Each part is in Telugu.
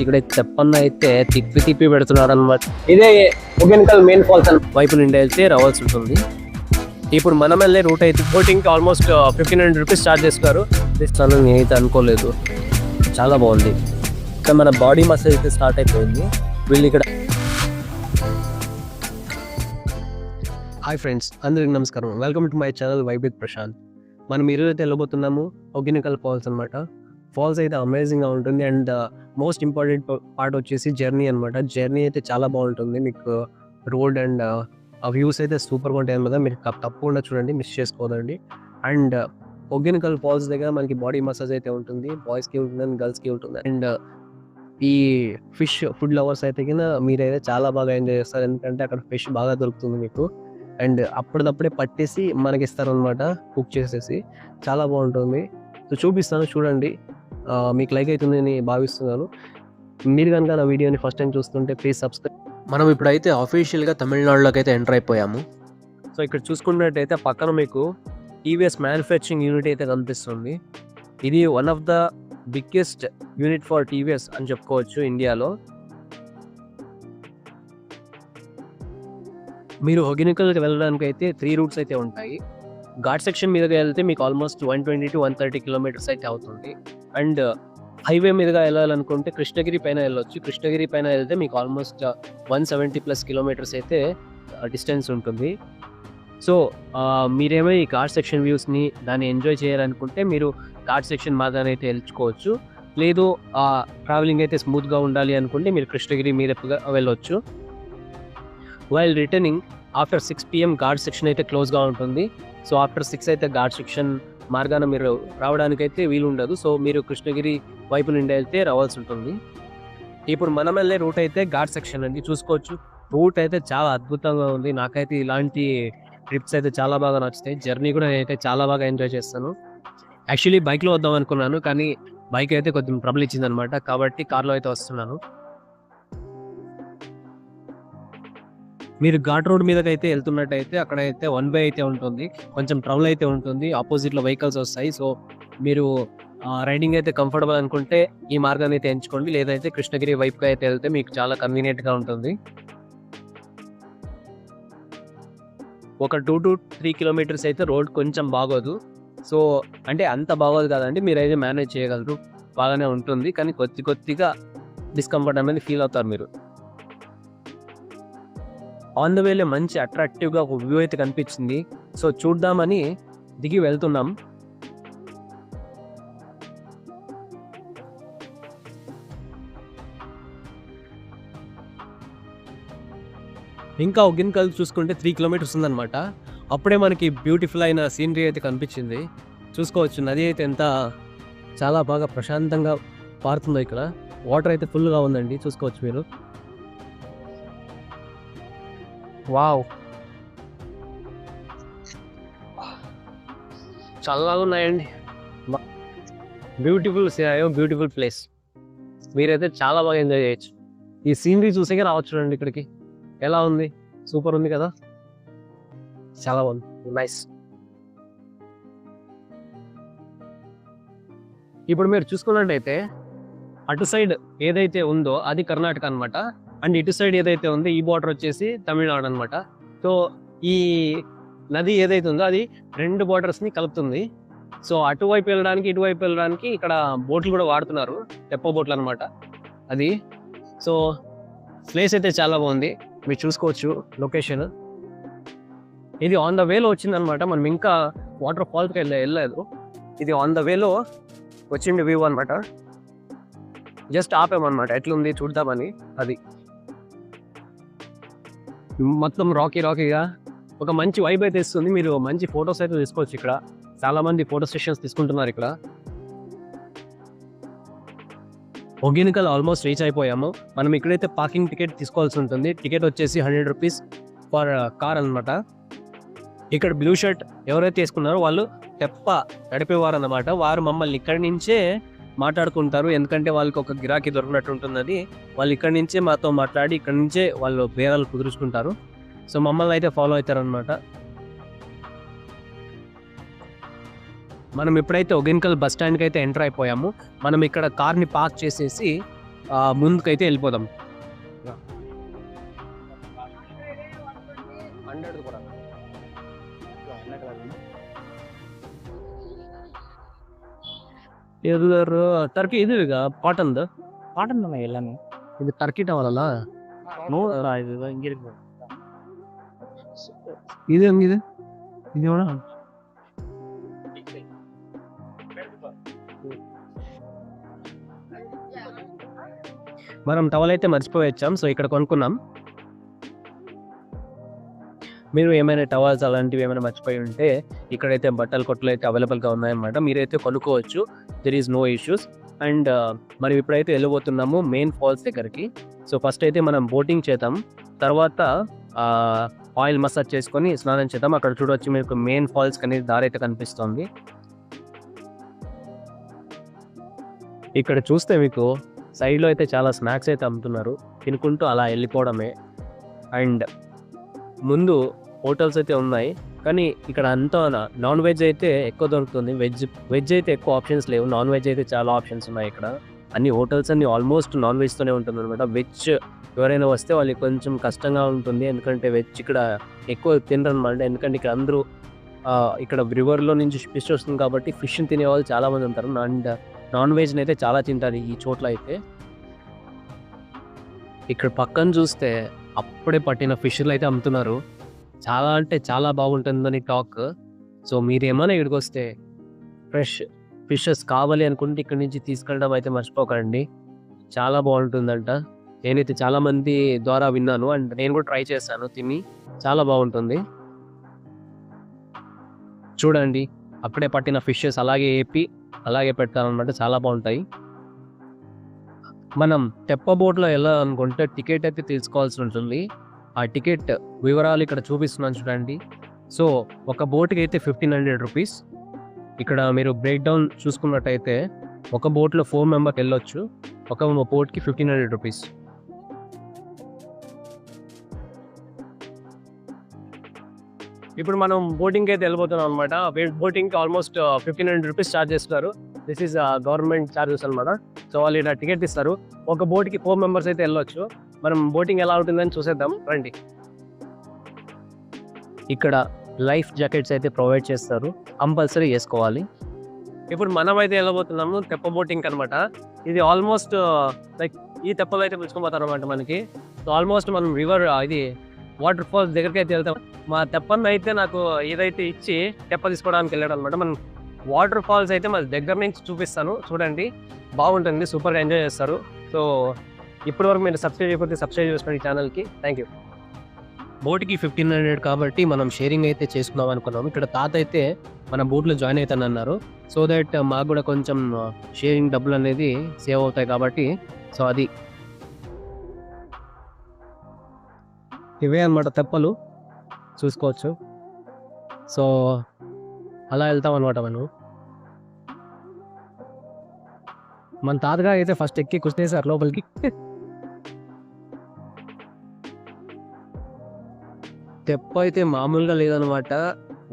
ఇక్కడ చెప్పన్న అయితే తిప్పి పెడుతున్నారు అనమాట. ఇదే ఒగెనకల్ మెయిన్ ఫాల్స్ వైపు నుండి వెళ్తే రావాల్సి ఉంటుంది. ఇప్పుడు మనం వెళ్ళే రూట్ అయితే బోటింగ్కి ఆల్మోస్ట్ 1500 రూపీస్ ఛార్జ్ చేస్తున్నారు. ఇస్తాను నేనైతే అనుకోలేదు. చాలా బాగుంది. ఇక్కడ మన బాడీ మసాజ్ అయితే స్టార్ట్ అయిపోయింది. వీళ్ళు ఇక్కడ హాయ్ ఫ్రెండ్స్, అందరికి నమస్కారం. Welcome to my channel vibe with Prashanth. మనం ఈరోజు అయితే వెళ్ళబోతున్నాము ఒగెనకల్ ఫాల్స్ అనమాట. ఫాల్స్ అయితే అమేజింగ్గా ఉంటుంది అండ్ మోస్ట్ ఇంపార్టెంట్ పార్ట్ వచ్చేసి జర్నీ అనమాట. జర్నీ అయితే చాలా బాగుంటుంది. మీకు రోడ్ అండ్ ఆ వ్యూస్ అయితే సూపర్గా ఉంటాయి అనమాట. మీరు తప్పకుండా చూడండి, మిస్ చేసుకోదండి. అండ్ ఒగెనకల్ ఫాల్స్ దగ్గర మనకి బాడీ మసాజ్ అయితే ఉంటుంది. బాయ్స్కి ఉంటుంది అండ్ గర్ల్స్కి ఉంటుంది. అండ్ ఈ ఫిష్ ఫుడ్ లవర్స్ అయితే కింద మీరైతే చాలా బాగా ఎంజాయ్ చేస్తారు, ఎందుకంటే అక్కడ ఫిష్ బాగా దొరుకుతుంది మీకు. అండ్ అప్పటిదప్పుడే పట్టేసి మనకి ఇస్తారనమాట, కుక్ చేసేసి. చాలా బాగుంటుంది. సో చూపిస్తాను, చూడండి. మీకు లైక్ అవుతుందని భావిస్తున్నాను. మీరు కనుక నా వీడియోని ఫస్ట్ టైం చూస్తుంటే ప్లీజ్ సబ్స్క్రైబ్. మనం ఇప్పుడైతే అఫీషియల్గా తమిళనాడులోకి అయితే ఎంటర్ అయిపోయాము. సో ఇక్కడ చూసుకున్నట్టయితే పక్కన మీకు టీవీఎస్ మ్యానుఫ్యాక్చరింగ్ యూనిట్ అయితే కనిపిస్తుంది. ఇది one of the biggest unit for TVS అని చెప్పుకోవచ్చు ఇండియాలో. మీరు ఒగెనకల్కి వెళ్ళడానికి అయితే 3 రూట్స్ అయితే ఉంటాయి. ఘాట్ సెక్షన్ మీదకి వెళ్తే మీకు ఆల్మోస్ట్ 120 to 130 కిలోమీటర్స్ అయితే అవుతుంది. అండ్ హైవే మీదుగా వెళ్ళాలనుకుంటే కృష్ణగిరి పైన వెళ్ళొచ్చు. కృష్ణగిరి పైన వెళ్తే మీకు ఆల్మోస్ట్ 170+ కిలోమీటర్స్ అయితే డిస్టెన్స్ ఉంటుంది. సో మీరేమో ఈ ఘాట్ సెక్షన్ వ్యూస్ని దాన్ని ఎంజాయ్ చేయాలనుకుంటే మీరు ఘాట్ సెక్షన్ మాత్రం అయితే వెళ్ళుకోవచ్చు. లేదు ట్రావెలింగ్ అయితే స్మూత్గా ఉండాలి అనుకుంటే మీరు కృష్ణగిరి మీదగా వెళ్ళొచ్చు. While returning after 6 PM ghat section అయితే క్లోజ్గా ఉంటుంది. సో ఆఫ్టర్ 6 అయితే ఘాట్ సెక్షన్ మార్గాన మీరు రావడానికి అయితే వీలు ఉండదు. సో మీరు కృష్ణగిరి వైపు నుండి వెళ్తే రావాల్సి ఉంటుంది. ఇప్పుడు మనం వెళ్ళే రూట్ అయితే ఘాట్ సెక్షన్ అండి. చూసుకోవచ్చు, రూట్ అయితే చాలా అద్భుతంగా ఉంది. నాకైతే ఇలాంటి ట్రిప్స్ అయితే చాలా బాగా నచ్చుతాయి. జర్నీ కూడా నేనైతే చాలా బాగా ఎంజాయ్ చేస్తాను. యాక్చువల్లీ బైక్లో వద్దాం అనుకున్నాను, కానీ బైక్ అయితే కొంచెం ట్రబుల్ ఇచ్చిందనమాట, కాబట్టి కార్లో అయితే వస్తున్నాను. మీరు ఘాట్ రోడ్ మీదకి అయితే వెళ్తున్నట్టయితే అక్కడైతే 1 వే అయితే ఉంటుంది. కొంచెం ట్రబుల్ అయితే ఉంటుంది, ఆపోజిట్లో వెహికల్స్ వస్తాయి. సో మీరు రైడింగ్ అయితే కంఫర్టబుల్ అనుకుంటే ఈ మార్గాన్ని అయితే ఎంచుకోండి. లేదైతే కృష్ణగిరి వైపుగా అయితే వెళ్తే మీకు చాలా కన్వీనియంట్గా ఉంటుంది. ఒక 2 to 3 కిలోమీటర్స్ అయితే రోడ్ కొంచెం బాగోదు. సో అంటే అంత బాగోదు కాదండి, మీరైతే మేనేజ్ చేయగలరు, బాగానే ఉంటుంది. కానీ కొద్దిగా డిస్కంఫర్ట్ అనేది ఫీల్ అవుతారు మీరు. ఆన్ ద వేలో మంచి అట్రాక్టివ్గా ఒక వ్యూ అయితే కనిపించింది. సో చూద్దామని దిగి వెళ్తున్నాం. ఇంకా ఒగెనకల్ చూసుకుంటే 3 కిలోమీటర్స్ ఉందన్నమాట. అప్పుడే మనకి బ్యూటిఫుల్ అయిన సీనరీ అయితే కనిపించింది. చూసుకోవచ్చు, నది అయితే ఎంత చాలా బాగా ప్రశాంతంగా పారుతుందో. ఇక్కడ వాటర్ అయితే ఫుల్గా ఉందండి, చూసుకోవచ్చు మీరు. వావ్, చాలా ఉన్నాయండి. Beautiful place. మీరైతే చాలా బాగా ఎంజాయ్ చేయొచ్చు. ఈ సీనరీ చూసేకే రావచ్చు చూడండి ఇక్కడికి. ఎలా ఉంది? సూపర్ ఉంది కదా, చాలా బాగుంది, నైస్. ఇప్పుడు మీరు చూసుకున్నట్టయితే అటు సైడ్ ఏదైతే ఉందో అది కర్ణాటక అనమాట. అండ్ ఇటు సైడ్ ఏదైతే ఉందో ఈ బార్డర్ వచ్చేసి తమిళనాడు అనమాట. సో ఈ నది ఏదైతే ఉందో అది 2 బార్డర్స్ని కలుపుతుంది. సో అటువైపు వెళ్ళడానికి ఇటువైపు వెళ్ళడానికి ఇక్కడ బోట్లు కూడా వాడుతున్నారు, తెప్ప బోట్లు అనమాట అది. సో ప్లేస్ అయితే చాలా బాగుంది, మీరు చూసుకోవచ్చు లొకేషన్. ఇది ఆన్ ద వేలో వచ్చిందనమాట. మనం ఇంకా వాటర్ ఫాల్స్కి వెళ్ళలేదు. ఇది ఆన్ ద వేలో వచ్చింది వ్యూ అనమాట. జస్ట్ ఆపామన్నమాట, ఎట్లుంది చూద్దామని. అది మొత్తం రాకీగా ఒక మంచి వైబ్ అయితే ఇస్తుంది. మీరు మంచి ఫొటోస్ అయితే తీసుకోవచ్చు. ఇక్కడ చాలా మంది ఫోటో సెషన్స్ తీసుకుంటున్నారు. ఇక్కడ ఒగెనకల్ ఆల్మోస్ట్ రీచ్ అయిపోయాము. మనం ఇక్కడైతే పార్కింగ్ టికెట్ తీసుకోవాల్సి ఉంటుంది. టికెట్ వచ్చేసి 100 రూపీస్ ఫర్ కార్ అనమాట. ఇక్కడ బ్లూ షర్ట్ ఎవరైతే తీసుకున్నారో వాళ్ళు తెప్ప నడిపేవారు అన్నమాట. వారు మమ్మల్ని ఇక్కడి నుంచే మాట్లాడుకుంటారు, ఎందుకంటే వాళ్ళకి ఒక గిరాకీ దొరికినట్టు ఉంటుందని. వాళ్ళు ఇక్కడి నుంచే మాతో మాట్లాడి ఇక్కడి నుంచే వాళ్ళు బేరాలు కుదుర్చుకుంటారు. సో మమ్మల్ని అయితే ఫాలో అవుతారనమాట. మనం ఎప్పుడైతే ఒగెనకల్ బస్ స్టాండ్కి అయితే ఎంటర్ అయిపోయాము, మనం ఇక్కడ కార్ని పార్క్ చేసేసి ముందుకైతే వెళ్ళిపోదాం. 100 కూడా ಟರ್ಕಿ ಇದು ಈಗ ಕಾಟನ್ದು ಕಾಟನ್ ಎಲ್ಲಾನು ಇದು ಟರ್ಕಿ ಟವಲ್ ಅಲ್ಲ ಇದು ಹಿಂಗಿರ್ಬೋದು. ಇದು ಹೆಂಗಿದೆ ಇದು ನೋಡ మనం టవల్ అయితే మర్చిపోయి వచ్చాం. సో ఇక్కడ కొనుక్కున్నాం. మీరు ఏమైనా టవల్స్ అలాంటివి ఏమైనా మర్చిపోయి ఉంటే ఇక్కడైతే బట్టల కొట్లు అయితే అవైలబుల్గా ఉన్నాయన్నమాట. మీరైతే కొనుక్కోవచ్చు. There is no issues. And మనం ఇప్పుడైతే వెళ్ళబోతున్నాము మెయిన్ ఫాల్స్ దగ్గరికి. సో ఫస్ట్ అయితే మనం బోటింగ్ చేద్దాం, తర్వాత ఆయిల్ మసాజ్ చేసుకొని స్నానం చేద్దాం. అక్కడ చూడవచ్చు మీకు మెయిన్ ఫాల్స్ అనేది దారి అయితే కనిపిస్తుంది. ఇక్కడ చూస్తే మీకు సైడ్లో అయితే చాలా స్నాక్స్ అయితే అమ్ముతున్నారు, తినుకుంటూ అలా వెళ్ళిపోవడమే. అండ్ ముందు హోటల్స్ అయితే ఉన్నాయి, కానీ ఇక్కడ అంతా నాన్ వెజ్ అయితే ఎక్కువ దొరుకుతుంది. వెజ్ అయితే ఎక్కువ ఆప్షన్స్ లేవు, నాన్ వెజ్ అయితే చాలా ఆప్షన్స్ ఉన్నాయి. ఇక్కడ అన్ని హోటల్స్ అన్ని ఆల్మోస్ట్ నాన్ వెజ్తోనే ఉంటుంది అనమాట. వెజ్ ఎవరైనా వస్తే వాళ్ళకి కొంచెం కష్టంగా ఉంటుంది, ఎందుకంటే వెజ్ ఇక్కడ ఎక్కువ తినరు అనమాట. ఎందుకంటే ఇక్కడ అందరూ ఇక్కడ రివర్లో నుంచి ఫిష్ వస్తుంది కాబట్టి ఫిష్ తినే వాళ్ళు చాలామంది ఉంటారు. అండ్ నాన్ వెజ్ని అయితే చాలా తింటారు ఈ చోట్ల అయితే. ఇక్కడ పక్కన చూస్తే అప్పుడే పట్టిన ఫిష్లు అయితే అమ్ముతున్నారు. చాలా అంటే చాలా బాగుంటుందని టాక్. సో మీరేమైనా ఇక్కడికి వస్తే ఫ్రెష్ ఫిషెస్ కావాలి అనుకుంటే ఇక్కడ నుంచి తీసుకెళ్ళడం అయితే మర్చిపోకండి. చాలా బాగుంటుందంట. నేనైతే చాలా మంది ద్వారా విన్నాను అండ్ నేను కూడా ట్రై చేశాను, తిని చాలా బాగుంటుంది. చూడండి అప్పుడే పట్టిన ఫిషెస్ అలాగే ఏపి అలాగే పెడతారనమాట, చాలా బాగుంటాయి. మనం తెప్ప బోట్లో వెళ్ళాలనుకుంటే టికెట్ అయితే తీసుకోవాల్సి ఉంటుంది. ఆ టికెట్ వివరాలు ఇక్కడ చూపిస్తున్నాను చూడండి. సో ఒక బోట్కి అయితే 1500 రూపీస్. ఇక్కడ మీరు బ్రేక్ డౌన్ చూసుకున్నట్టయితే ఒక బోట్లో 4 మెంబర్కి వెళ్ళొచ్చు. ఒక బోట్కి 1500 రూపీస్. ఇప్పుడు మనం బోటింగ్కి అయితే వెళ్ళిపోతున్నాం అనమాట. బోటింగ్కి ఆల్మోస్ట్ 1500 రూపీస్ ఛార్జ్ చేస్తున్నారు. దిస్ ఈజ్ గవర్నమెంట్ ఛార్జెస్ అనమాట. సో వాళ్ళు ఇలా టికెట్ ఇస్తారు. ఒక బోట్కి 4 మెంబర్స్ అయితే వెళ్ళొచ్చు. మనం బోటింగ్ ఎలా ఉంటుందని చూసేద్దాం రండి. ఇక్కడ లైఫ్ జాకెట్స్ అయితే ప్రొవైడ్ చేస్తారు, కంపల్సరీ వేసుకోవాలి. ఇప్పుడు మనం అయితే వెళ్ళబోతున్నాము తెప్ప బోటింగ్ అనమాట. ఇది ఆల్మోస్ట్ లైక్ ఈ తెప్పలు అయితే పిలుచుకోపోతారు అనమాట మనకి. సో ఆల్మోస్ట్ మనం రివర్ ఇది వాటర్ ఫాల్స్ దగ్గరికి అయితే వెళ్తాం. మా తెప్పన్న అయితే నాకు ఏదైతే ఇచ్చి తెప్ప తీసుకోవడానికి వెళ్ళాడు అనమాట. మనం వాటర్ ఫాల్స్ అయితే మన దగ్గర నుంచి చూపిస్తాను, చూడండి బాగుంటుంది, సూపర్గా ఎంజాయ్ చేస్తారు. సో ఇప్పటి వరకు మీరు సబ్స్క్రైబ్ చేయకపోతే సబ్స్క్రైబ్ చేసుకోండి ఈ ఛానల్కి. Thank you. బోట్కి 1500 కాబట్టి మనం షేరింగ్ అయితే చేసుకుందాం అనుకున్నాము. ఇక్కడ తాత అయితే మన బోట్లో జాయిన్ అవుతానన్నారు. సో దట్ మాకు కూడా కొంచెం షేరింగ్ డబ్బులు అనేది సేవ్ అవుతాయి కాబట్టి. సో అది ఇవే అన్నమాట తెప్పలు, చూసుకోవచ్చు. సో అలా వెళ్తాం అనమాట మనం. మన తాతగా అయితే ఫస్ట్ ఎక్కి కూర్చునేసారు లోపలికి. తెప్ప అయితే మామూలుగా లేదనమాట,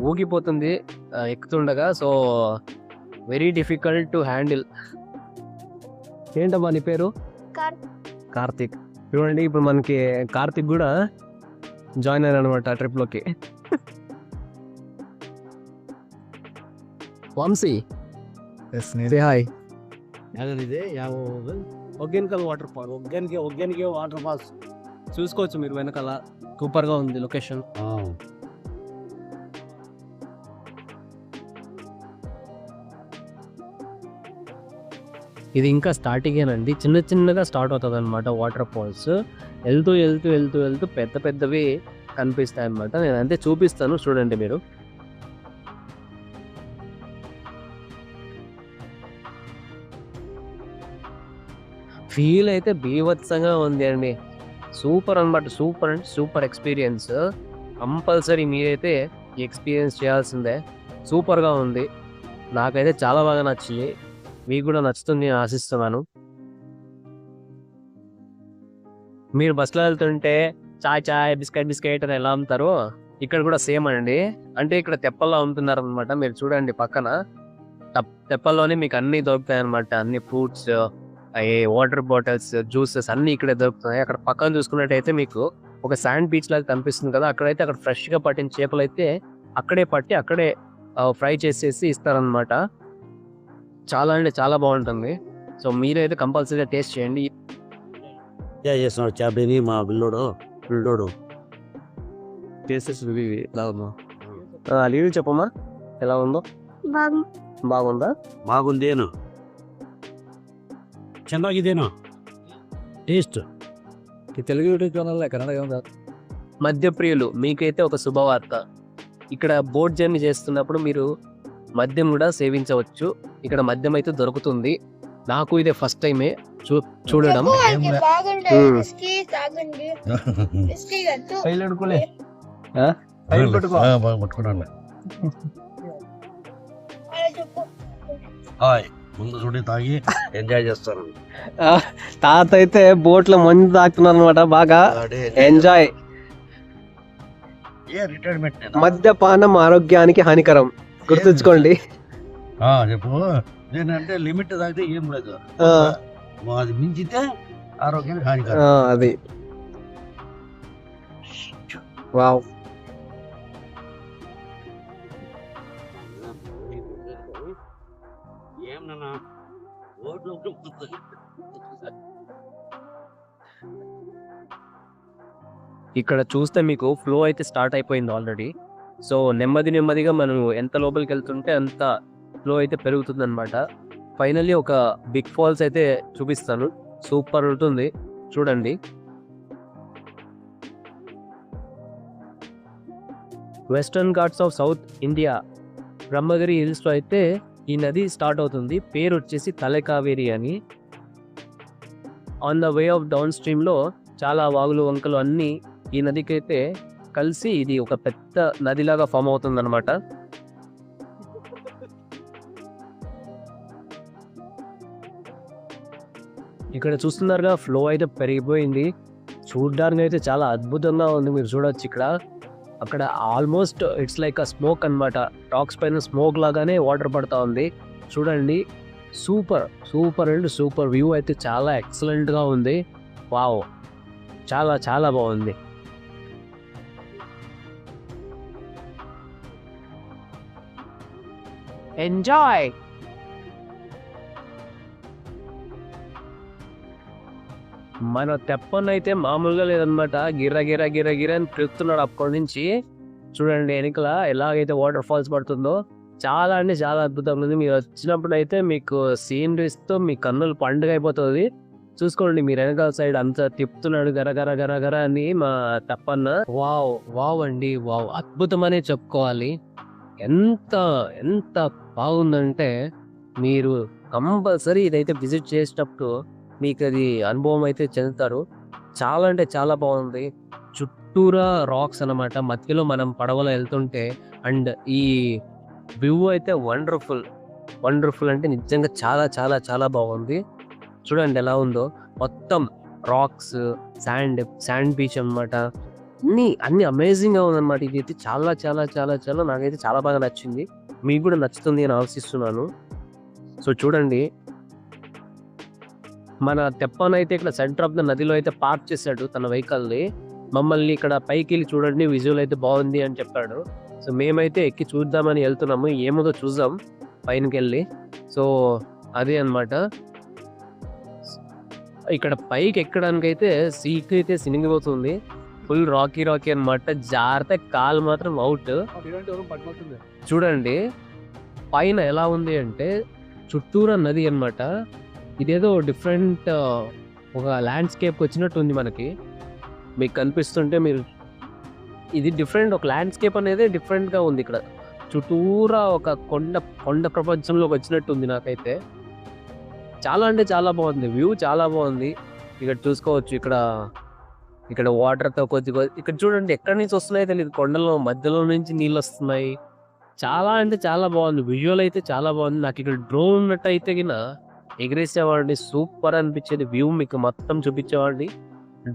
ఊగిపోతుంది ఎక్కుతుండగా. So very difficult to handle. ఏంటమ్మా నీ పేరు? కార్తిక్. చూడండి ఇప్పుడు మనకి కార్తిక్ కూడా జాయిన్ అయ్యారు అనమాట ట్రిప్లోకి. వంశీ హాయ్. ಯಾವ್ದಿದೆ ಯಾವ ఒగ్గెనకల్ వాటర్ ఫాల్, ಒಗ್ಗನಿಗೆ ವಾಟರ್ ಫಾಲ್ಸ್ చూసుకోవచ్చు మీరు వెనకాల. సూపర్గా ఉంది లొకేషన్. ఇది ఇంకా స్టార్టింగేనండి, చిన్న చిన్నగా స్టార్ట్ అవుతుంది అనమాట వాటర్ ఫాల్స్. వెళ్తూ వెళ్తూ వెళ్తూ వెళ్తూ పెద్ద పెద్దవి కనిపిస్తాయి అనమాట. నేను అంతే చూపిస్తాను చూడండి మీరు. ఫీల్ అయితే బీభత్సంగా ఉంది అండి. సూపర్ అనమాట, super and super experience. Compulsory మీరైతే ఈ ఎక్స్పీరియన్స్ చేయాల్సిందే. సూపర్గా ఉంది, నాకైతే చాలా బాగా నచ్చింది. మీకు కూడా నచ్చుతుంది నేను ఆశిస్తున్నాను. మీరు బస్సులో వెళ్తుంటే చాయ్ చాయ్ బిస్కెట్ బిస్కెట్ అని ఎలా అమ్ముతారో ఇక్కడ కూడా సేమ్ అండి. అంటే ఇక్కడ తెప్పల్లో అమ్ముతున్నారు అనమాట. మీరు చూడండి పక్కన తెప్పల్లోనే మీకు అన్నీ దొరుకుతాయి అనమాట. అన్ని ఫ్రూట్స్ వాటర్ బాటిల్స్, జ్యూసెస్ అన్ని ఇక్కడే దొరుకుతున్నాయి. అక్కడ పక్కన చూసుకున్నట్టయితే మీకు ఒక శాండ్ బీచ్ లాగా కనిపిస్తుంది కదా, అక్కడైతే అక్కడ ఫ్రెష్ గా పట్టిన చేపలు అయితే అక్కడే పట్టి అక్కడే ఫ్రై చేసేసి ఇస్తారనమాట. చాలా అంటే చాలా బాగుంటుంది. సో మీరైతే కంపల్సరీగా టేస్ట్ చేయండి. చేస్తున్నాడు చేపని మా పిల్లోడు టేస్ట్ రివ్యూ ఎలా ఉందో రివ్యూ చెప్పమ్మా, ఎలా ఉందో? బాగుందా? బాగుందేను, ಚೆನ್ನಾಗಿದೇನು టేస్ట్. ఈ తెలుగు యూట్యూబ్ ఛానల్లో కన్నడ మద్యప్రియులు మీకైతే ఒక శుభవార్త. ఇక్కడ బోట్ జర్నీ చేస్తున్నప్పుడు మీరు మద్యం కూడా సేవించవచ్చు. ఇక్కడ మద్యం అయితే దొరుకుతుంది. నాకు ఇదే ఫస్ట్ టైమే చూడడం. పట్టుకున్నాను ముందు చూడి తాగి ఎంజాయ్ చేస్తాను. తాత అయితే బోట్ లో మందు తాగుతున్నారు అనమాట, బాగా ఎంజాయ్. రిటైర్మెంట్ మద్యపానం ఆరోగ్యానికి హానికరం, గుర్తుంచుకోండి. చెప్పు నేనంటే లిమిట్ తాగితే ఏం లేదు, అది మించితే ఆరోగ్యానికి హానికరం. అది వావ్. ఏమన్నా ఇక్కడ చూస్తే మీకు ఫ్లో అయితే స్టార్ట్ అయిపోయింది ఆల్రెడీ. సో నెమ్మదిగా మనం ఎంత లోపలికి వెళ్తుంటే అంత ఫ్లో అయితే పెరుగుతుంది అనమాట. ఫైనల్లీ ఒక బిగ్ ఫాల్స్ అయితే చూపిస్తాను, సూపర్ ఉంటుంది చూడండి. Western Ghats of south India Brahmagiri హిల్స్లో అయితే ఈ నది స్టార్ట్ అవుతుంది. పేరు వచ్చేసి తలకావేరి అని. ఆన్ ద వే ఆఫ్ డౌన్ స్ట్రీమ్లో చాలా వాగులు వంకలు అన్నీ ఈ నదికి అయితే కలిసి ఇది ఒక పెద్ద నదిలాగా ఫామ్ అవుతుంది అనమాట. ఇక్కడ చూస్తున్నారుగా ఫ్లో అయితే పెరిగిపోయింది. చూడడానికి అయితే చాలా అద్భుతంగా ఉంది, మీరు చూడొచ్చు. ఇక్కడ అక్కడ almost it's like a smoke అనమాట. రాక్స్ పైన స్మోక్ లాగానే వాటర్ పడతా ఉంది. చూడండి, super super and super view అయితే చాలా ఎక్సలెంట్గా ఉంది. వావ్, చాలా చాలా బాగుంది. ఎంజాయ్. మన తెప్పనైతే మామూలుగా లేదనమాట, గిర్ర గిర్ర గిర్ర గిర్ర అని తిరుగుతున్నాడు అప్పటి నుంచి. చూడండి వెనకల ఎలాగైతే వాటర్ ఫాల్స్ పడుతుందో, చాలా అంటే చాలా అద్భుతంగా ఉంది. మీరు వచ్చినప్పుడు అయితే మీకు సీనరీస్తో మీ కన్నులు పండుగ అయిపోతుంది. చూసుకోండి, మీరు వెనకాల సైడ్ అంతా తిప్పుతున్నాడు గర గర గర గర అని మా తెప్పన్న. వావ్ వావ్ అండి, వావ్, అద్భుతం అనే చెప్పుకోవాలి. ఎంత ఎంత బాగుందంటే మీరు కంపల్సరీ ఇదైతే విజిట్ చేసేటప్పుడు మీకు అది అనుభవం అయితే చెందుతారు. చాలా అంటే చాలా బాగుంది. చుట్టూరా రాక్స్ అన్నమాట, మధ్యలో మనం పడవలో వెళ్తుంటే. అండ్ ఈ వ్యూ అయితే వండర్ఫుల్ వండర్ఫుల్ అంటే నిజంగా చాలా చాలా చాలా బాగుంది. చూడండి ఎలా ఉందో, మొత్తం రాక్స్, శాండ్ బీచ్ అనమాట. అన్ని అమేజింగ్గా ఉందన్నమాట. ఇది అయితే చాలా చాలా చాలా చాలా నాకైతే చాలా బాగా నచ్చింది. మీకు కూడా నచ్చుతుంది అని ఆశిస్తున్నాను. సో చూడండి, మన తెప్పనైతే ఇక్కడ సెంటర్ ఆఫ్ ద నదిలో అయితే పార్క్ చేశాడు తన వెహికల్ని. మమ్మల్ని ఇక్కడ పైకి వెళ్ళి చూడండి, విజువల్ అయితే బాగుంది అని చెప్పాడు. సో మేమైతే ఎక్కి చూద్దామని వెళ్తున్నాము, ఏమోదో చూద్దాం పైనకి వెళ్ళి. సో అదే అనమాట. ఇక్కడ పైకి ఎక్కడానికైతే సీట్ అయితే సినిగిపోతుంది. ఫుల్ రాకీ రాకీ అనమాట, జాగ్రత్త, కాలు మాత్రం అవుట్. చూడండి పైన ఎలా ఉంది అంటే చుట్టూరా నది అనమాట. ఇదేదో డిఫరెంట్ ఒక ల్యాండ్స్కేప్ వచ్చినట్టు ఉంది మనకి. మీకు కనిపిస్తుంటే మీరు, ఇది డిఫరెంట్, ఒక ల్యాండ్స్కేప్ అనేది డిఫరెంట్గా ఉంది. ఇక్కడ చుట్టూరా ఒక కొండ ప్రపంచంలోకి వచ్చినట్టు ఉంది నాకైతే. చాలా అంటే చాలా బాగుంది, వ్యూ చాలా బాగుంది. ఇక్కడ చూసుకోవచ్చు, ఇక్కడ వాటర్తో కొద్దిగా ఇక్కడ చూడండి ఎక్కడి నుంచి వస్తున్నాయో తెలియదు, కొండల మధ్యలో నుంచి నీళ్ళు వస్తున్నాయి. చాలా అంటే చాలా బాగుంది, విజువల్ అయితే చాలా బాగుంది. నాకు ఇక్కడ డ్రోన్ ఉన్నట్టు అయితే కింద ఎగిరేసేవాడిని, సూపర్ అనిపించేది. వ్యూ మీకు మొత్తం చూపించేవాడిని.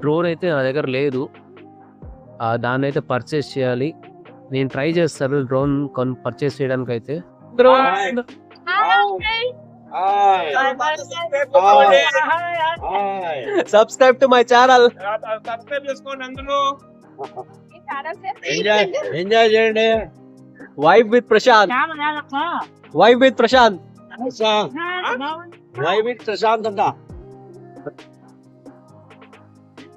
డ్రోన్ అయితే నా దగ్గర లేదు, దాన్ని అయితే పర్చేస్ చేయాలి. నేను ట్రై చేస్తాను డ్రోన్ పర్చేస్ చేయడానికి అయితే. Subscribe to my channel. Enjoy చేయండి. Vibe with Prashanth. Vibe with Prashanth. Prashanth అంట.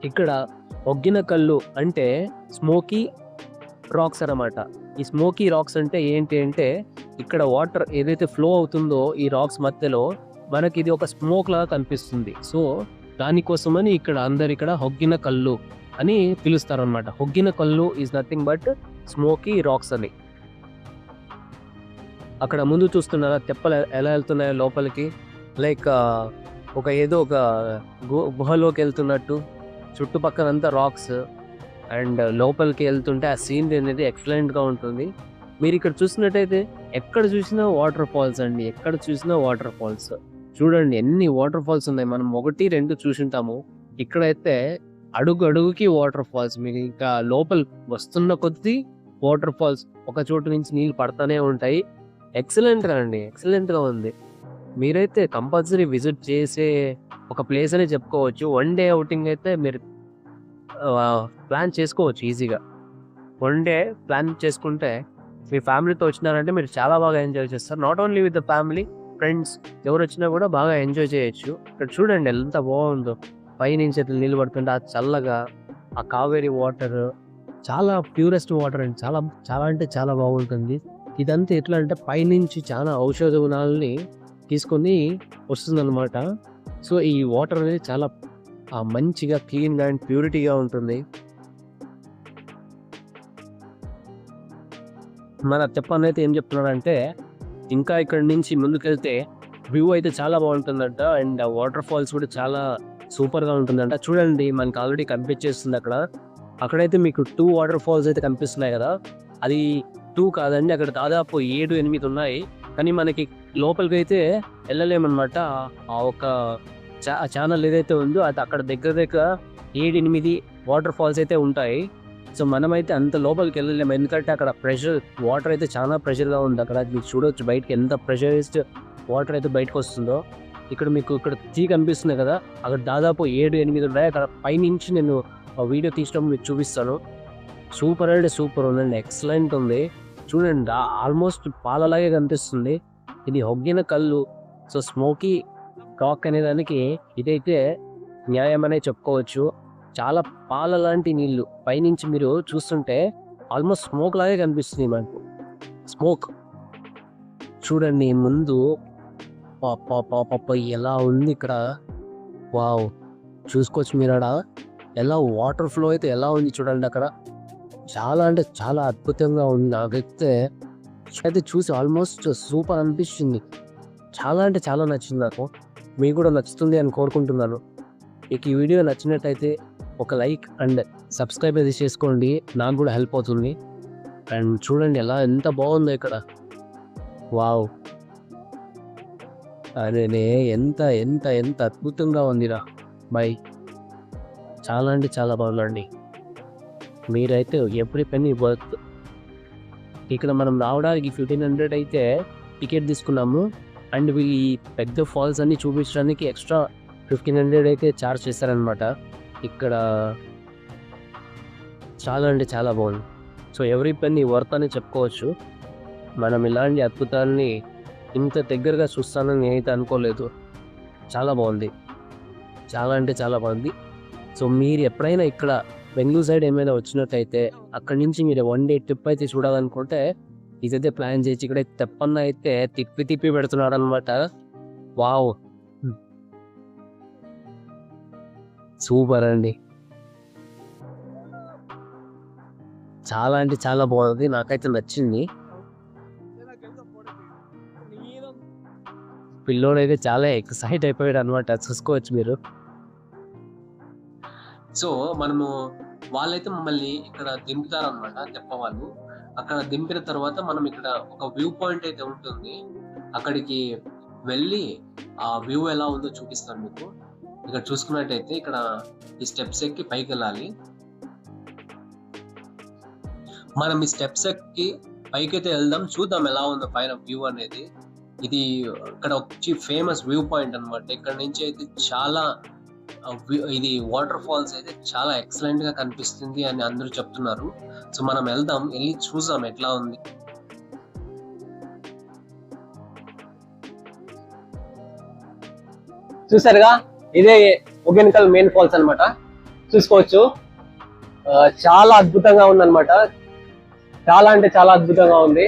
ఇక్కడ ఒగ్గిన కళ్ళు అంటే స్మోకీ రాక్స్ అన్నమాట. ఈ స్మోకీ రాక్స్ అంటే ఏంటి అంటే ఇక్కడ వాటర్ ఏదైతే ఫ్లో అవుతుందో ఈ రాక్స్ మధ్యలో మనకి ఇది ఒక స్మోక్ లాగా కనిపిస్తుంది. సో దానికోసమని ఇక్కడ అందరు ఇక్కడ హొగ్గిన కళ్ళు అని పిలుస్తారు అనమాట. హొగ్గిన కళ్ళు is nothing but smoky rocks అని. అక్కడ ముందు చూస్తున్నారా తెప్పలు ఎలా వెళ్తున్నాయో లోపలికి, లైక్ ఒక ఏదో ఒక గుహలోకి వెళ్తున్నట్టు. చుట్టుపక్కలంతా రాక్స్ అండ్ లోపలికి వెళ్తుంటే ఆ సీన్ అనేది ఎక్సలెంట్గా ఉంటుంది. మీరు ఇక్కడ చూసినట్టయితే ఎక్కడ చూసినా వాటర్ ఫాల్స్ అండి, ఎక్కడ చూసినా వాటర్ ఫాల్స్. చూడండి ఎన్ని వాటర్ ఫాల్స్ ఉన్నాయి. మనం 1-2 చూసింటాము, ఇక్కడైతే అడుగు అడుగుకి వాటర్ ఫాల్స్. మీకు ఇంకా లోపల వస్తున్న కొద్దీ వాటర్ ఫాల్స్ ఒక చోటు నుంచి నీళ్ళు పడతానే ఉంటాయి. ఎక్సలెంట్గా అండి, ఎక్సలెంట్గా ఉంది. మీరైతే కంపల్సరీ విజిట్ చేసే ఒక ప్లేస్ అని చెప్పుకోవచ్చు. 1 డే అవుటింగ్ అయితే మీరు ప్లాన్ చేసుకోవచ్చు ఈజీగా. 1 డే ప్లాన్ చేసుకుంటే మీ ఫ్యామిలీతో వచ్చినారంటే మీరు చాలా బాగా ఎంజాయ్ చేస్తారు. Not only with the family, friends ఎవరు వచ్చినా కూడా బాగా ఎంజాయ్ చేయొచ్చు. ఇక్కడ చూడండి ఎంత బాగుందో, పైనుంచి అట్లా నీళ్ళు పడుతుంటే ఆ చల్లగా ఆ కావేరీ వాటర్ చాలా ప్యూరెస్ట్ వాటర్ అండి. చాలా చాలా అంటే చాలా బాగుంటుంది. ఇదంతా ఎట్లా అంటే పైనుంచి చాలా ఔషధ గుణాలని తీసుకొని వస్తుందన్నమాట. సో ఈ వాటర్ అనేది చాలా మంచిగా క్లీన్గా అండ్ ప్యూరిటీగా ఉంటుంది. మన తెప్పనైతే ఏం చెప్తున్నాడంటే ఇంకా ఇక్కడ నుంచి ముందుకెళ్తే వ్యూ అయితే చాలా బాగుంటుందంట అండ్ ఆ వాటర్ ఫాల్స్ కూడా చాలా సూపర్గా ఉంటుందంట. చూడండి మనకి ఆల్రెడీ కనిపించేస్తుంది అక్కడైతే మీకు 2 వాటర్ ఫాల్స్ అయితే కనిపిస్తున్నాయి కదా. అది 2 కాదండి, అక్కడ దాదాపు 7-8 ఉన్నాయి. కానీ మనకి లోపలికి అయితే వెళ్ళలేమన్నమాట. ఆ ఒక ఛానల్ ఏదైతే ఉందో అది అక్కడ దగ్గర 7-8 వాటర్ ఫాల్స్ అయితే ఉంటాయి. సో మనమైతే అంత లోపలికి వెళ్ళలేము, ఎందుకంటే అక్కడ ప్రెషర్ వాటర్ అయితే చాలా ప్రెషర్గా ఉంది. అక్కడ మీకు చూడవచ్చు బయటకి ఎంత ప్రెషరైజ్డ్ వాటర్ అయితే బయటకు వస్తుందో. ఇక్కడ మీకు ఇక్కడ కనిపిస్తున్నాయి కదా, అక్కడ దాదాపు 7-8 ఉన్నాయి. అక్కడ పైనుంచి నేను వీడియో తీసడం మీకు చూపిస్తాను. సూపర్ అంటే సూపర్ ఉందండి, ఎక్సలెంట్ ఉంది. చూడండి ఆల్మోస్ట్ పాలలాగే కనిపిస్తుంది. ఇది హొగ్గిన కళ్ళు. సో స్మోకీ రాక్ అనే దానికి ఇదైతే న్యాయం అనే చెప్పుకోవచ్చు. చాలా పాల లాంటి నీళ్ళు పైనుంచి మీరు చూస్తుంటే ఆల్మోస్ట్ స్మోక్ లాగే కనిపిస్తుంది మనకు. స్మోక్ చూడండి ముందు పాప ఎలా ఉంది ఇక్కడ. వావ్, చూసుకోవచ్చు మీరు అక్కడ ఎలా వాటర్ ఫ్లో అయితే ఎలా ఉంది చూడండి. అక్కడ చాలా అంటే చాలా అద్భుతంగా ఉంది. నాకైతే చూసి ఆల్మోస్ట్ సూపర్ అనిపించింది. చాలా అంటే చాలా నచ్చింది నాకు. మీకు కూడా నచ్చుతుంది అని కోరుకుంటున్నాను. మీకు ఈ వీడియో నచ్చినట్టయితే ఒక లైక్ అండ్ సబ్స్క్రైబ్ అది చేసుకోండి, నాకు కూడా హెల్ప్ అవుతుంది. అండ్ చూడండి ఎంత బాగుందో ఇక్కడ. వావ్, అరే ఎంత ఎంత ఎంత అద్భుతంగా ఉందిరా బై. చాలా అంటే చాలా బాగుందండి. మీరైతే ఎవ్రీ పెన్నీ వర్త్. ఇక్కడ మనం రావడానికి 1500 అయితే టికెట్ తీసుకున్నాము. అండ్ వీళ్ళు ఈ పెద్ద ఫాల్స్ అన్ని చూపించడానికి ఎక్స్ట్రా 1500 అయితే ఛార్జ్ చేస్తారనమాట. ఇక్కడ చాలా అంటే చాలా బాగుంది. సో ఎవ్రీ పెన్నీ వర్త్ అని చెప్పుకోవచ్చు. మనం ఇలాంటి అద్భుతాలని ఇంత దగ్గరగా చూస్తానని నేనైతే అనుకోలేదు. చాలా బాగుంది, చాలా అంటే చాలా బాగుంది. సో మీరు ఎప్పుడైనా ఇక్కడ బెంగళూరు సైడ్ ఏమైనా వచ్చినట్టయితే అక్కడి నుంచి మీరు 1 డే ట్రిప్ అయితే చూడాలనుకుంటే ఇదైతే ప్లాన్ చేయొచ్చు. ఇక్కడ తెప్పన్న అయితే తిప్పి పెడుతున్నాడు అనమాట. వావ్, సూపర్ అండి, చాలా అంటే చాలా బాగుంది, నాకైతే నచ్చింది. పిల్లోడు అయితే చాలా ఎక్సైట్ అయిపోయాడు అనమాట, చూసుకోవచ్చు మీరు. సో మనము వాళ్ళైతే మమ్మల్ని ఇక్కడ దింపుతారనమాట తెప్ప వాళ్ళు. అక్కడ దింపిన తర్వాత మనం ఇక్కడ ఒక వ్యూ పాయింట్ అయితే ఉంటుంది, అక్కడికి వెళ్ళి ఆ వ్యూ ఎలా ఉందో చూపిస్తాను మీకు. ఇక్కడ చూసుకున్నట్టయితే ఇక్కడ ఈ స్టెప్స్ ఎక్కి పైకి వెళ్ళాలి. మనం ఈ స్టెప్స్ ఎక్కి పైకి అయితే వెళ్దాం, చూద్దాం ఎలా ఉందో పైన వ్యూ అనేది. ఇది ఇక్కడ వచ్చి ఫేమస్ వ్యూ పాయింట్ అన్నమాట. ఇక్కడ నుంచి అయితే చాలా ఇది వాటర్ ఫాల్స్ అయితే చాలా ఎక్సలెంట్ గా కనిపిస్తుంది అని అందరూ చెప్తున్నారు. సో మనం వెళ్ళి చూద్దాం ఎట్లా ఉంది. చూసారుగా, ఇదే ఒగెనకల్ మెయిన్ ఫాల్స్ అన్నమాట. చూసుకోవచ్చు, చాలా అద్భుతంగా ఉందన్నమాట. చాలా అంటే చాలా అద్భుతంగా ఉంది.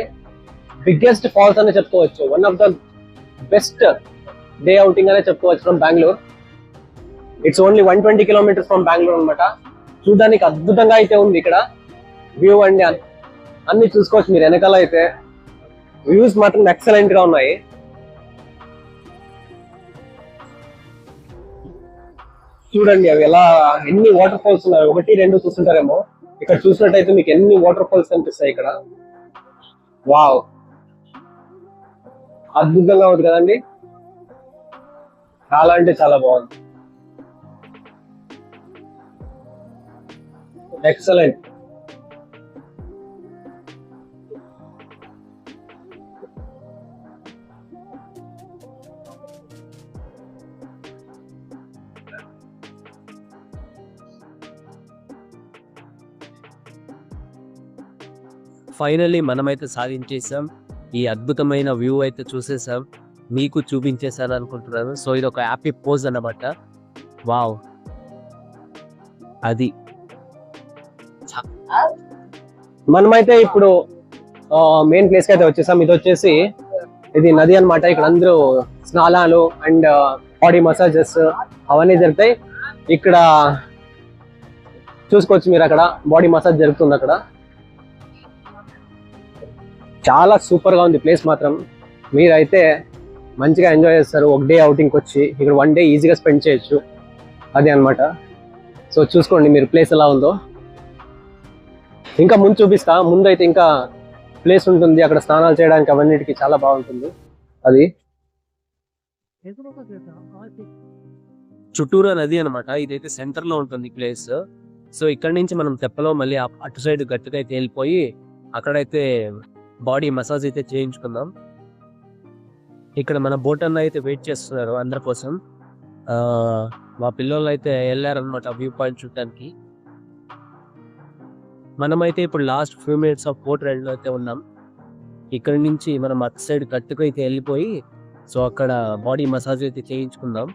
బిగ్గెస్ట్ ఫాల్స్ అని చెప్పుకోవచ్చు. One of the best day outing అనే చెప్పుకోవచ్చు from Bengaluru. It's only 120 kilometres from Bengaluru అనమాట. చూడడానికి అద్భుతంగా అయితే ఉంది. ఇక్కడ వ్యూ అండి అన్ని చూసుకోవచ్చు మీరు. వెనకాల అయితే వ్యూస్ మాత్రం ఎక్సలెంట్ గా ఉన్నాయి. చూడండి అవి ఎలా, ఎన్ని వాటర్ ఫాల్స్ ఉన్నాయి. 1, 2 చూస్తుంటారేమో. ఇక్కడ చూసినట్టయితే మీకు ఎన్ని వాటర్ ఫాల్స్ కనిపిస్తాయి ఇక్కడ. వావ్, అద్భుతంగా ఉంది కదండి. చాలా అంటే చాలా బాగుంది. ఎక్సలెంట్. ఫైనల్లీ మనమైతే సాధించేసాం. ఈ అద్భుతమైన వ్యూ అయితే చూసేసాం, మీకు చూపించేసాను అనుకుంటున్నాను. సో ఇది ఒక హ్యాపీ పోజ్ అన్నమాట. వావ్, అది మనమైతే ఇప్పుడు మెయిన్ ప్లేస్ కి అయితే వచ్చేసాం. ఇది వచ్చేసి ఇది నది అన్నమాట. ఇక్కడ అందరూ స్నానాలు అండ్ బాడీ మసాజెస్ అవన్నీ జరుగుతాయి. ఇక్కడ చూసుకోవచ్చు మీరు, అక్కడ బాడీ మసాజ్ జరుగుతుంది. అక్కడ చాలా సూపర్ గా ఉంది ప్లేస్ మాత్రం. మీరైతే మంచిగా ఎంజాయ్ చేస్తారు. ఒక డే అవుటింగ్ వచ్చి ఇక్కడ 1 డే ఈజీగా స్పెండ్ చేయొచ్చు. అదే అన్నమాట. సో చూసుకోండి మీరు ప్లేస్ ఎలా ఉందో. ఇంకా ముందు చూపిస్తా. ముందు అయితే ఇంకా ప్లేస్ ఉంటుంది అక్కడ స్నానాలు చేయడానికి, అవన్నిటికీ చాలా బాగుంటుంది. అది చుట్టూరా నది అనమాట. ఇదైతే సెంటర్ లో ఉంటుంది ప్లేస్. సో ఇక్కడ నుంచి మనం తెప్పలో మళ్ళీ అటు సైడ్ గట్టుగా అయితే వెళ్ళిపోయి అక్కడైతే బాడీ మసాజ్ అయితే చేయించుకుందాం. ఇక్కడ మన బోట్ అన్న అయితే వెయిట్ చేస్తున్నారు అందరి కోసం. మా పిల్లలు అయితే వెళ్ళారనమాట వ్యూ పాయింట్ చూడడానికి. మనమైతే ఇప్పుడు last few minutes of boat ride లో అయితే ఉన్నాం. ఇక్కడ నుంచి మనం అటు సైడ్ గట్టుకు అయితే వెళ్ళిపోయి సో అక్కడ బాడీ మసాజ్ అయితే చేయించుకుందాం.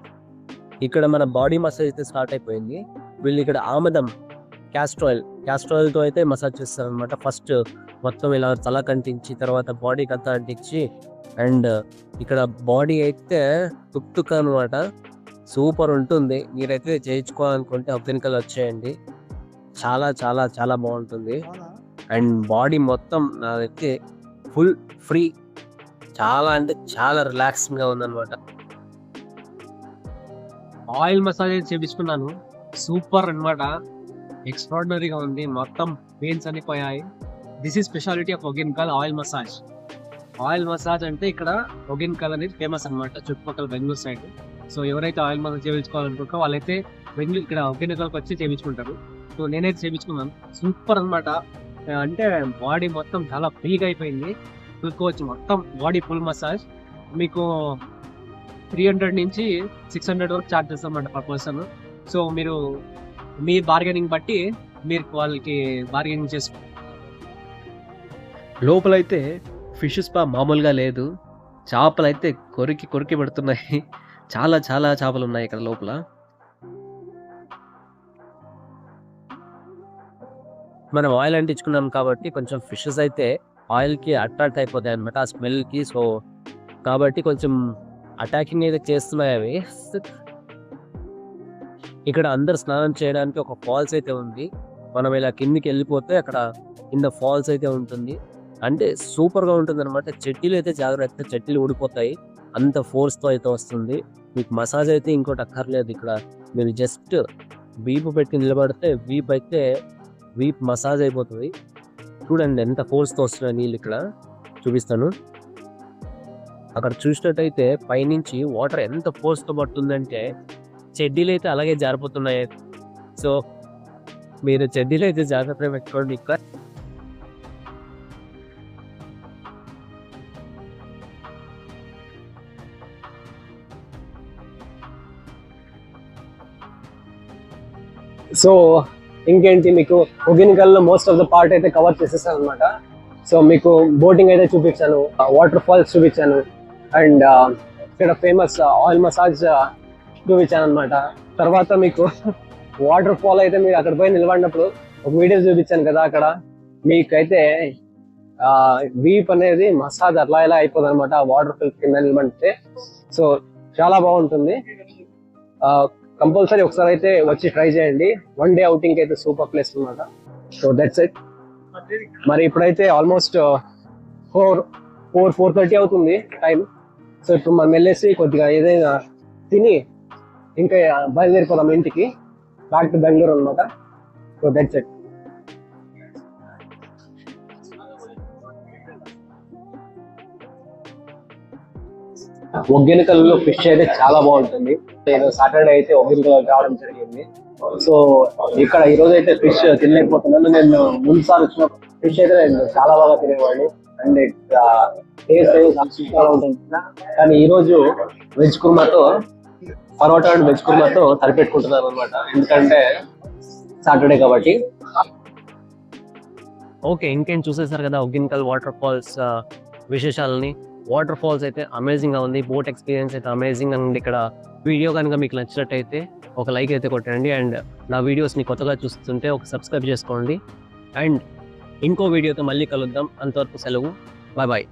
ఇక్కడ మన బాడీ మసాజ్ అయితే స్టార్ట్ అయిపోయింది. వీళ్ళు ఇక్కడ ఆమదం క్యాస్టర్ ఆయిల్ తో అయితే మసాజ్ చేస్తారు అనమాట. ఫస్ట్ మొత్తం ఇలా తల కంటించి తర్వాత బాడీకి అంతా అంటించి, అండ్ ఇక్కడ బాడీ అయితే తుక్తుక్ అనమాట. సూపర్ ఉంటుంది. మీరైతే చేయించుకోవాలనుకుంటే ఒగెనకల్ వచ్చేయండి. చాలా చాలా చాలా బాగుంటుంది. అండ్ బాడీ మొత్తం నాదైతే ఫుల్ ఫ్రీ. చాలా అంటే చాలా రిలాక్సింగ్ గా ఉందన్నమాట. Oil massage చేపించుకున్నాను. సూపర్ అన్నమాట. ఎక్స్ట్రాడినరీగా ఉంది. మొత్తం పెయిన్స్ అన్ని పోయాయి. This is speciality of Hogenakkal oil massage. Oil massage అంటే ఇక్కడ ఒగెనకల్ అనేది ఫేమస్ అన్నమాట చుట్టుపక్కల బెంగళూరు సైడ్. సో ఎవరైతే ఆయిల్ మసాజ్ చేయించుకోవాలనుకుంటారో వాళ్ళైతే బెంగళూరు ఇక్కడ ఒగెనకల్కి వచ్చి చేయించుకుంటారు. సో నేనైతే చేయించుకున్నాను. సూపర్ అన్నమాట. అంటే బాడీ మొత్తం చాలా ఫ్రీగా అయిపోయింది. చూసుకోవచ్చు మొత్తం బాడీ ఫుల్ మసాజ్. మీకు 300 నుంచి 600 వరకు ఛార్జ్ చేస్తాం అన్నమాట పర్ పర్సన్. సో మీరు మీ బార్గెనింగ్ బట్టి మీరు వాళ్ళకి బార్గెనింగ్ చేసుకో. లోపలైతే ఫిష్ స్పా మామూలుగా లేదు. చేపలు అయితే కొరికి కొరికి పెడుతున్నాయి. చాలా చాలా చేపలు ఉన్నాయి ఇక్కడ లోపల. మనం ఆయిల్ అంటించుకున్నాం కాబట్టి కొంచెం ఫిషెస్ అయితే ఆయిల్ కి అట్రాక్ట్ అయిపోతాయి అనమాట ఆ స్మెల్ కి. సో కాబట్టి కొంచెం అటాకింగ్ అయితే చేస్తున్నాయి అవి. ఇక్కడ అందరు స్నానం చేయడానికి ఒక ఫాల్స్ అయితే ఉంది. మనం ఇలా కిందికి వెళ్ళిపోతే అక్కడ కింద ఫాల్స్ అయితే ఉంటుంది. అంటే సూపర్ గా ఉంటుంది అనమాట. చెట్టీలు అయితే జాగ్రత్త, చెట్టీలు ఊడిపోతాయి. అంత ఫోర్స్ తో అయితే వస్తుంది. మీకు మసాజ్ అయితే ఇంకోటి అక్కర్లేదు. ఇక్కడ మీరు జస్ట్ వీపు పెట్టి నిలబడితే వీప్ మసాజ్ అయిపోతుంది. చూడండి ఎంత ఫోర్స్ తో వస్తున్నాయి నీళ్ళు. ఇక్కడ చూపిస్తాను. అక్కడ చూసినట్టయితే పైనుంచి వాటర్ ఎంత ఫోర్స్ తో పడుతుందంటే చెడ్డీలు అయితే అలాగే జారిపోతున్నాయి. సో మీరు చెడ్డీలు అయితే జాగ్రత్తగా పెట్టుకోండి. ఇక్కడ సో ఇంకేంటి, మీకు ఒగెనికల్లో మోస్ట్ ఆఫ్ ద పార్ట్ అయితే కవర్ చేసేసాను అనమాట. సో మీకు బోటింగ్ అయితే చూపించాను, వాటర్ ఫాల్స్ చూపించాను, అండ్ ఇక్కడ ఫేమస్ ఆయిల్ మసాజ్ చూపించాను అనమాట. తర్వాత మీకు వాటర్ ఫాల్ అయితే మీరు అక్కడ పోయి నిలబడినప్పుడు ఒక వీడియో చూపించాను కదా, అక్కడ మీకైతే వీప్ అనేది మసాజ్ అట్లా ఇలా అయిపోతుంది అనమాట ఆ వాటర్ ఫాల్ కింద నిలబడితే. సో చాలా బాగుంటుంది. కంపల్సరీ ఒకసారి అయితే వచ్చి ట్రై చేయండి. 1 డే అవుటింగ్ అయితే సూపర్ ప్లేస్ అనమాట. So that's it. మరి ఇప్పుడైతే ఆల్మోస్ట్ 4:30 అవుతుంది టైం. సో ఇప్పుడు మనం వెళ్ళేసి కొద్దిగా ఏదైనా తిని ఇంకా బయలుదేరిపోదాం ఇంటికి, బ్యాక్ టు బెంగళూరు అనమాట. So that's it. ఒగ్గెనికల్లో ఫిష్ అయితే చాలా బాగుంటుంది. నేను సాటర్డే అయితే ఒగ్గెనికల్ రావడం జరిగింది. సో ఇక్కడ ఈ రోజు అయితే ఫిష్ తినలేకపోతున్నాను. నేను ముందుసారి వచ్చిన ఫిష్ అయితే నేను చాలా బాగా తినేవాడిని, అండ్ టేస్ట్ సూపర్ ఉంటుంది. కానీ ఈ రోజు వెజ్ కుర్మాతో, పరోటా అండ్ వెజ్ కుర్మాతో సరిపెట్టుకుంటున్నాను అనమాట, ఎందుకంటే సాటర్డే కాబట్టి. ఓకే, ఇంకేం చూసేసారు కదా ఒగ్గెనికల్ వాటర్ ఫాల్స్ విశేషాలని. వాటర్ ఫాల్స్ అయితే అమేజింగ్ గా ఉంది, బోట్ ఎక్స్పీరియన్స్ అయితే అమేజింగ్ ఉంది. ఇక్కడ వీడియో కనుక మీకు నచ్చినట్టయితే ఒక లైక్ అయితే కొట్టండి, అండ్ నా వీడియోస్ని కొత్తగా చూస్తుంటే ఒక సబ్స్క్రైబ్ చేసుకోండి. అండ్ ఇంకో వీడియోతో మళ్ళీ కలుద్దాం. అంతవరకు సెలవు. Bye bye.